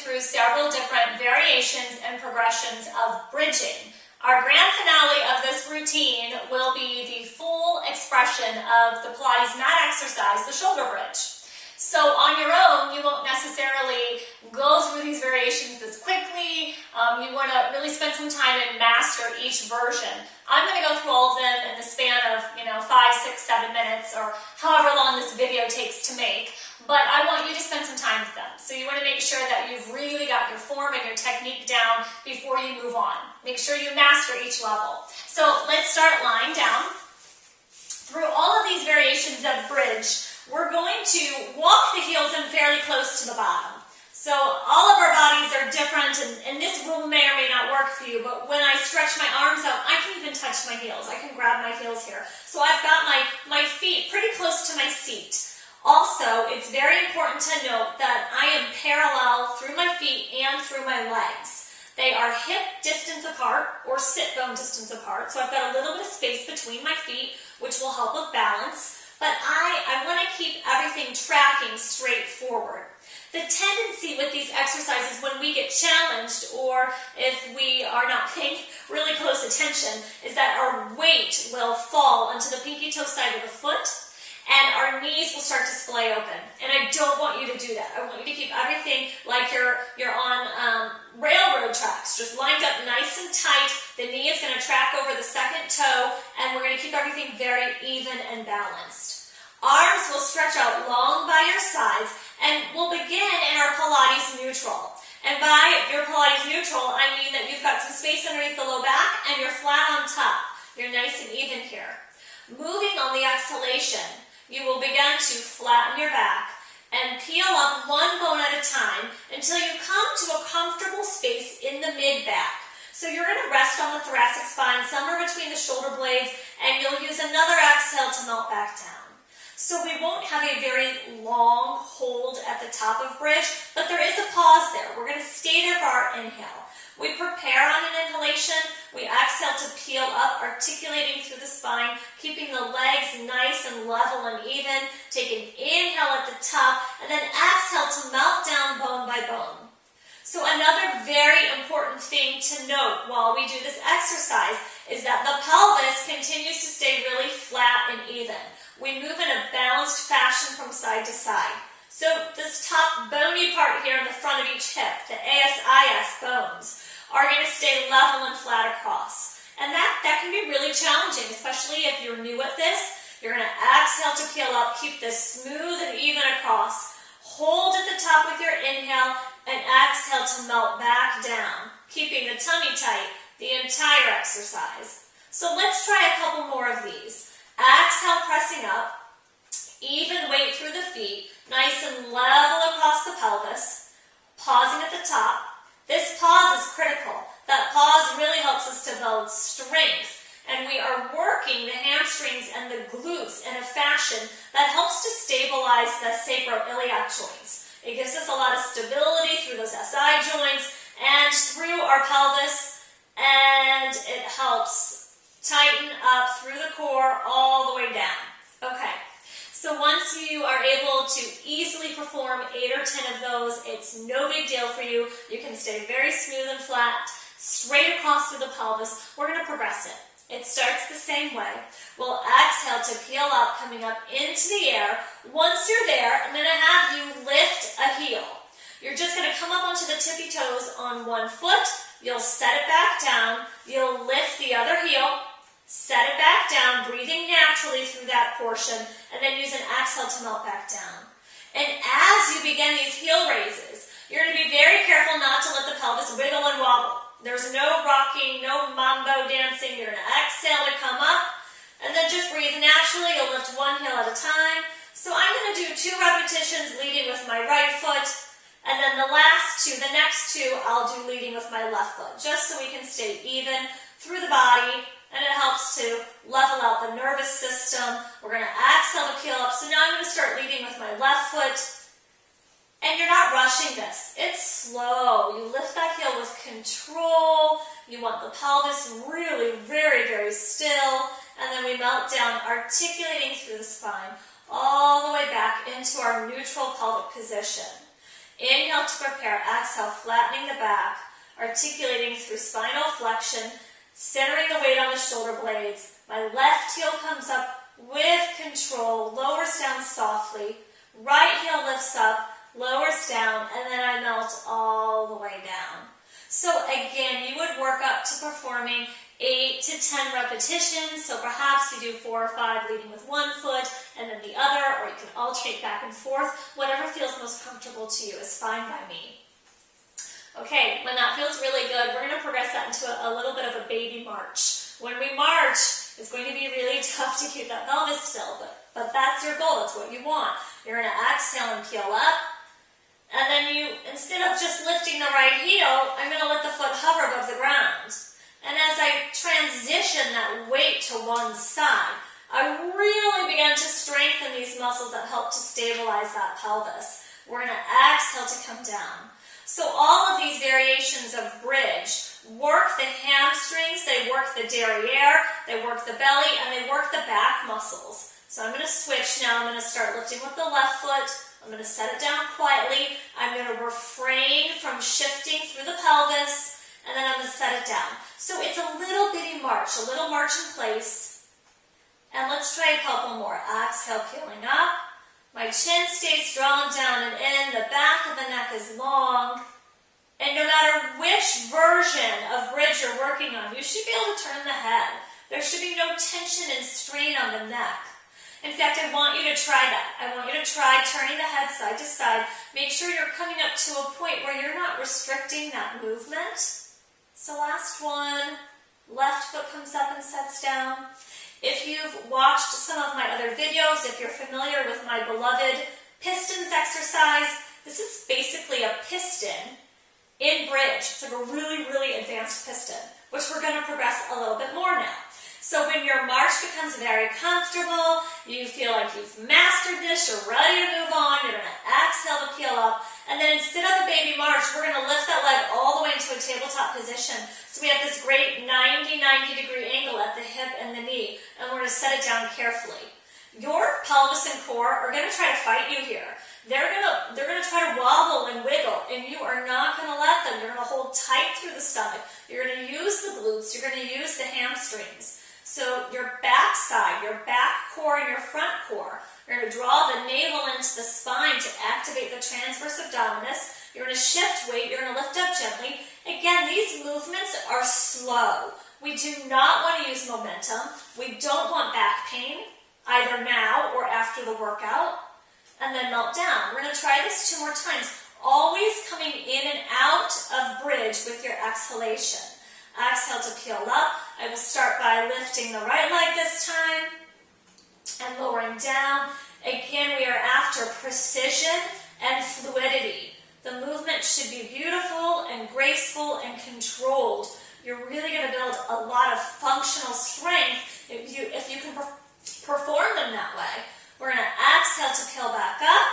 through several different variations and progressions of bridging. Our grand finale of this routine will be the full expression of the Pilates Mat Exercise, the shoulder bridge. So on your own, you won't necessarily go through these variations this quickly. You want to really spend some time and master each version. I'm going to go through all of them in the span of 5, 6, 7 minutes, or however long this video takes to make. But I want you to spend some time with them. So you want to make sure that you've really got your form and your technique down before you move on. Make sure you master each level. So let's start lying down. Through all of these variations of bridge, we're going to walk the heels in fairly close to the bottom. So all of our bodies are different, and this rule may or may not work for you, but when I stretch my arms out, I can even touch my heels. I can grab my heels here. So I've got my feet pretty close to my seat. Also, it's very important to note that I am parallel through my feet and through my legs. They are hip distance apart or sit bone distance apart, so I've got a little bit of space between my feet, which will help with balance. But I want to keep everything tracking straight forward. The tendency with these exercises when we get challenged, or if we are not paying really close attention, is that our weight will fall onto the pinky toe side of the foot, and our knees will start to splay open. And I don't want you to do that. I want you to keep everything like you're on railroad tracks, just lined up nice and tight. The knee is going to track over the second toe, and we're going to keep everything very even and balanced. Arms will stretch out long by your sides, and we'll begin in our Pilates Neutral. And by your Pilates Neutral, I mean that you've got some space underneath the low back, and you're flat on top. You're nice and even here. Moving on the exhalation, you will begin to flatten your back and peel up one bone at a time until you come to a comfortable space in the mid-back. So you're going to rest on the thoracic spine, somewhere between the shoulder blades, and you'll use another exhale to melt back down. So we won't have a very long hold at the top of bridge, but there is a pause there. We're going to stay there for our inhale. We prepare on an inhalation. We exhale to peel up, articulating through the spine, keeping the legs nice and level and even. Take an inhale at the top, and then exhale to melt down bone by bone. So another very important thing to note while we do this exercise is that the pelvis continues to stay really flat and even. We move in a balanced fashion from side to side. So this top bony part here in the front of each hip, the ASIS bones, are going to stay level and flat across. And that can be really challenging, especially if you're new at this. You're going to exhale to peel up, keep this smooth and even across. Hold at the top with your inhale and exhale to melt back down, keeping the tummy tight the entire exercise. So let's try a couple more of these. Exhale, pressing up, even weight through the feet, nice and level across the pelvis, pausing at the top. This pause is critical. That pause really helps us to build strength, and we are working the hamstrings and the glutes in a fashion that helps to stabilize the sacroiliac joints. It gives us a lot of stability through those SI joints and through our pelvis, and it helps tighten up through the core all the way down. Okay, so once you are able to easily perform 8 or 10 of those, it's no big deal for you. You can stay very smooth and flat, straight across through the pelvis. We're going to progress it. It starts the same way. We'll exhale to peel up, coming up into the air. Once you're there, I'm going to have you lift a heel. You're just going to come up onto the tippy toes on one foot. You'll set it back down. You'll lift the other heel. Set it back down, breathing naturally through that portion, and then use an exhale to melt back down. And as you begin these heel raises, you're going to be very careful not to let the pelvis wiggle and wobble. There's no rocking, no mambo dancing. You're going to exhale to come up, and then just breathe naturally. You'll lift one heel at a time. So I'm going to do 2 repetitions leading with my right foot, and then the next two, I'll do leading with my left foot, just so we can stay even through the body. And it helps to level out the nervous system. We're going to exhale to peel up. So now I'm going to start leading with my left foot. And you're not rushing this. It's slow. You lift that heel with control. You want the pelvis really very, very still. And then we melt down, articulating through the spine all the way back into our neutral pelvic position. Inhale to prepare. Exhale, flattening the back, articulating through spinal flexion, centering the weight on the shoulder blades. My left heel comes up with control, lowers down softly. Right heel lifts up, lowers down, and then I melt all the way down. So again, you would work up to performing 8 to 10 repetitions. So perhaps you do 4 or 5 leading with one foot and then the other, or you can alternate back and forth. Whatever feels most comfortable to you is fine by me. Okay, when that feels really good, we're going to progress that into a little bit of a baby march. When we march, it's going to be really tough to keep that pelvis still, but that's your goal. That's what you want. You're going to exhale and peel up. And then you, instead of just lifting the right heel, I'm going to let the foot hover above the ground. And as I transition that weight to one side, I really begin to strengthen these muscles that help to stabilize that pelvis. We're going to exhale to come down. So all of these variations of bridge work the hamstrings, they work the derriere, they work the belly, and they work the back muscles. So I'm going to switch now. I'm going to start lifting with the left foot. I'm going to set it down quietly. I'm going to refrain from shifting through the pelvis, and then I'm going to set it down. So it's a little bitty march, a little march in place. And let's try a couple more. Exhale, peeling up. My chin stays drawn down and in. The back of the neck is long. And no matter which version of bridge you're working on, you should be able to turn the head. There should be no tension and strain on the neck. In fact, I want you to try that. I want you to try turning the head side to side. Make sure you're coming up to a point where you're not restricting that movement. So last one. Left foot comes up and sets down. If you've watched some of my other videos, if you're familiar with my beloved pistons exercise, this is basically a piston in bridge. It's like a really, really advanced piston, which we're going to progress a little bit more now. So when your march becomes very comfortable, you feel like you've mastered this, you're ready to move on, you're going to exhale to peel up, and then instead of a baby march, we're going to lift that leg all the way into a tabletop position. So we have this great 90-degree angle at the hip and the knee, and we're going to set it down carefully. Your pelvis and core are going to try to fight you here. They're going to try to wobble and wiggle, and you are not going to let them. You're going to hold tight through the stomach. You're going to use the glutes. You're going to use the hamstrings. So your back side, your back core and your front core, you're going to draw the navel into the spine to activate the transverse abdominis. You're going to shift weight. You're going to lift up gently. Again, these movements are slow. We do not want to use momentum. We don't want back pain, either now or after the workout. And then melt down. We're going to try this 2 more times. Always coming in and out of bridge with your exhalation. Exhale to peel up. I will start by lifting the right leg this time and lowering down. Again, we are after precision and fluidity. The movement should be beautiful and graceful and controlled. You're really going to build a lot of functional strength if you can perform them that way. We're going to exhale to peel back up.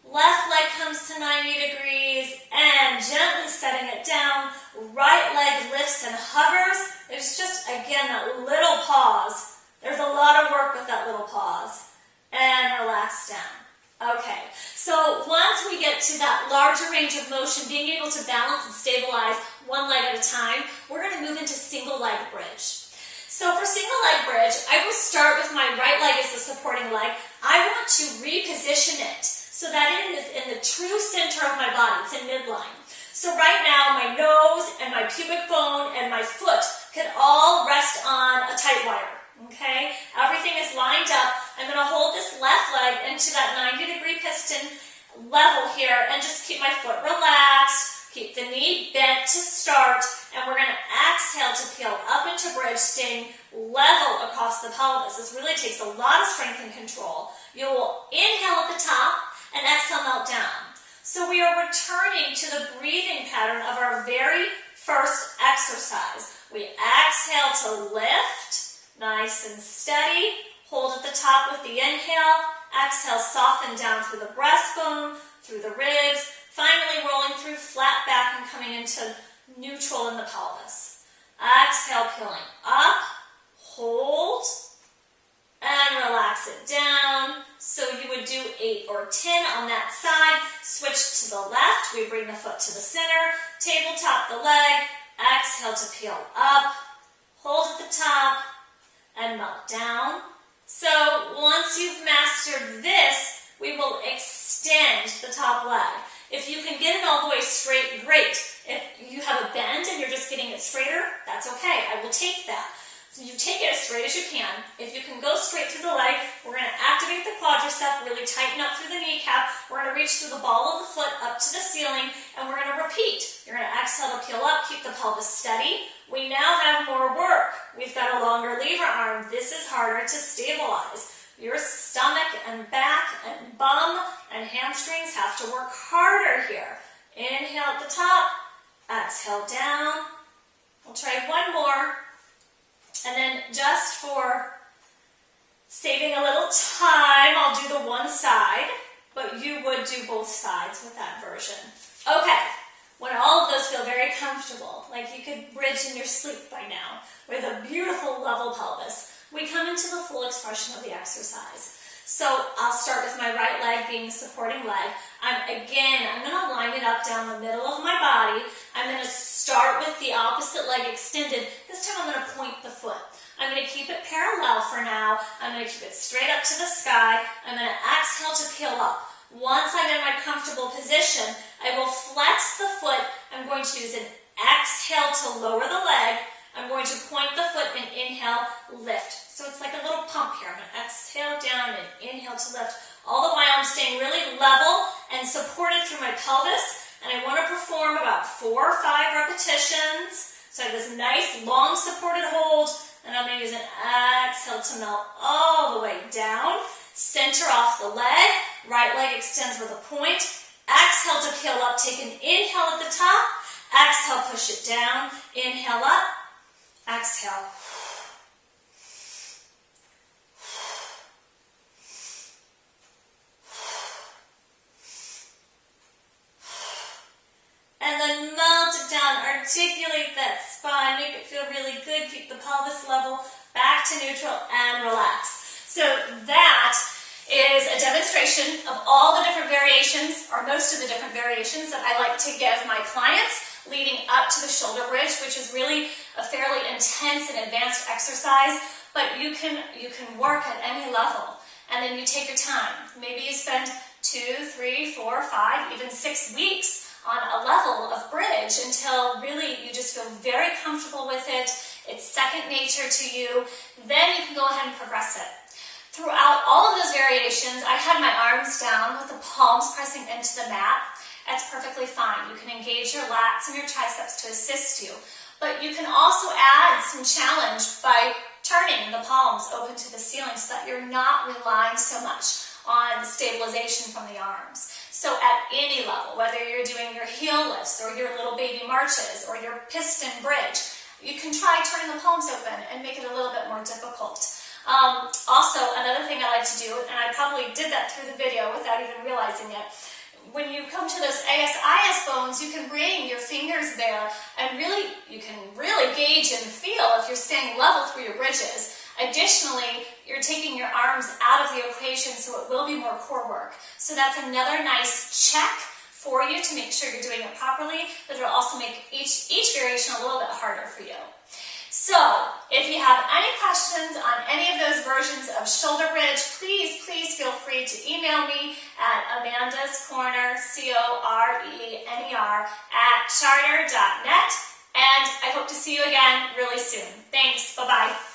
Left leg comes to 90 degrees and gently setting it down. Right leg lifts and hovers. There's just, again, that little pause. There's a lot of work with that little pause. And relax down. Okay, so once we get to that larger range of motion, being able to balance and stabilize one leg at a time, we're going to move into single leg bridge. So for single leg bridge, I will start with my right leg as the supporting leg. I want to reposition it so that it is in the true center of my body. It's in midline. So right now, my nose and my pubic bone and my foot can all rest on a tight wire. Okay? Everything is lined up. I'm going to hold this left leg into that 90-degree piston level here and just keep my foot relaxed. Keep the knee bent to start. And we're going to exhale to peel up into bridge, staying level across the pelvis. This really takes a lot of strength and control. You will inhale at the top and exhale, melt down. So we are returning to the breathing pattern of our very first exercise. We exhale to lift, nice and steady. Hold at the top with the inhale. Exhale, soften down through the breastbone, through the ribs. Finally rolling through flat back and coming into neutral in the pelvis. Exhale, peeling up. Hold. and relax it down. So you would do 8 or 10 on that side. Switch to the left. We bring the foot to the center. Tabletop the leg. Exhale to peel up. Hold at the top and melt down. So once you've mastered this, we will extend the top leg. If you can get it all the way straight, great. If you have a bend and you're just getting it straighter, that's okay. I will take that. So you take it as straight as you can. If you can go straight through the leg, we're going to activate the quadricep, really tighten up through the kneecap. We're going to reach through the ball of the foot up to the ceiling, and we're going to repeat. You're going to exhale to peel up, keep the pelvis steady. We now have more work. We've got a longer lever arm. This is harder to stabilize. Your stomach and back and bum and hamstrings have to work harder here. Inhale at the top, exhale down. We'll try one more. And then just for saving a little time, I'll do the one side, but you would do both sides with that version. Okay, when all of those feel very comfortable, like you could bridge in your sleep by now, with a beautiful level pelvis, we come into the full expression of the exercise. So I'll start with my right leg being the supporting leg. I'm going to line it up down the middle of my body. I'm going to start with the opposite leg extended. This time I'm going to point the foot. I'm going to keep it parallel for now. I'm going to keep it straight up to the sky. I'm going to exhale to peel up. Once I'm in my comfortable position, I will flex the foot. I'm going to use an exhale to lower the leg. I'm going to point the foot and inhale, lift. So it's like a little pump here. I'm going to exhale down and inhale to lift. All the while I'm staying really level and supported through my pelvis. And I want to perform about 4 or 5 repetitions. So I have this nice long supported hold. And I'm going to use an exhale to melt all the way down. Center off the leg. Right leg extends with a point. Exhale to peel up. Take an inhale at the top. Exhale, push it down. Inhale up. Exhale. And then melt it down. Articulate that spine. Make it feel really good. Keep the pelvis level. Back to neutral and relax. So that is a demonstration of all the different variations, or most of the different variations that I like to give my clients leading up to the shoulder bridge, which is really a fairly intense and advanced exercise, but you can work at any level. And then you take your time. Maybe you spend 2, 3, 4, 5, even 6 weeks on a level of bridge until really you just feel very comfortable with it. It's second nature to you. Then you can go ahead and progress it. Throughout all of those variations, I had my arms down with the palms pressing into the mat. That's perfectly fine. You can engage your lats and your triceps to assist you. But you can also add some challenge by turning the palms open to the ceiling so that you're not relying so much on stabilization from the arms. So at any level, whether you're doing your heel lifts or your little baby marches or your piston bridge, you can try turning the palms open and make it a little bit more difficult. Also, another thing I like to do, and I probably did that through the video without even realizing it, when you come to those AS-IS bones, you can bring your fingers there and you can really gauge and feel if you're staying level through your bridges. Additionally, you're taking your arms out of the equation, so it will be more core work. So that's another nice check for you to make sure you're doing it properly, but it'll also make each variation a little bit harder for you. So, if you have any questions on any of those versions of shoulder bridge, please feel free to email me at amandascorner, CORENER, @charter.net, and I hope to see you again really soon. Thanks, bye-bye.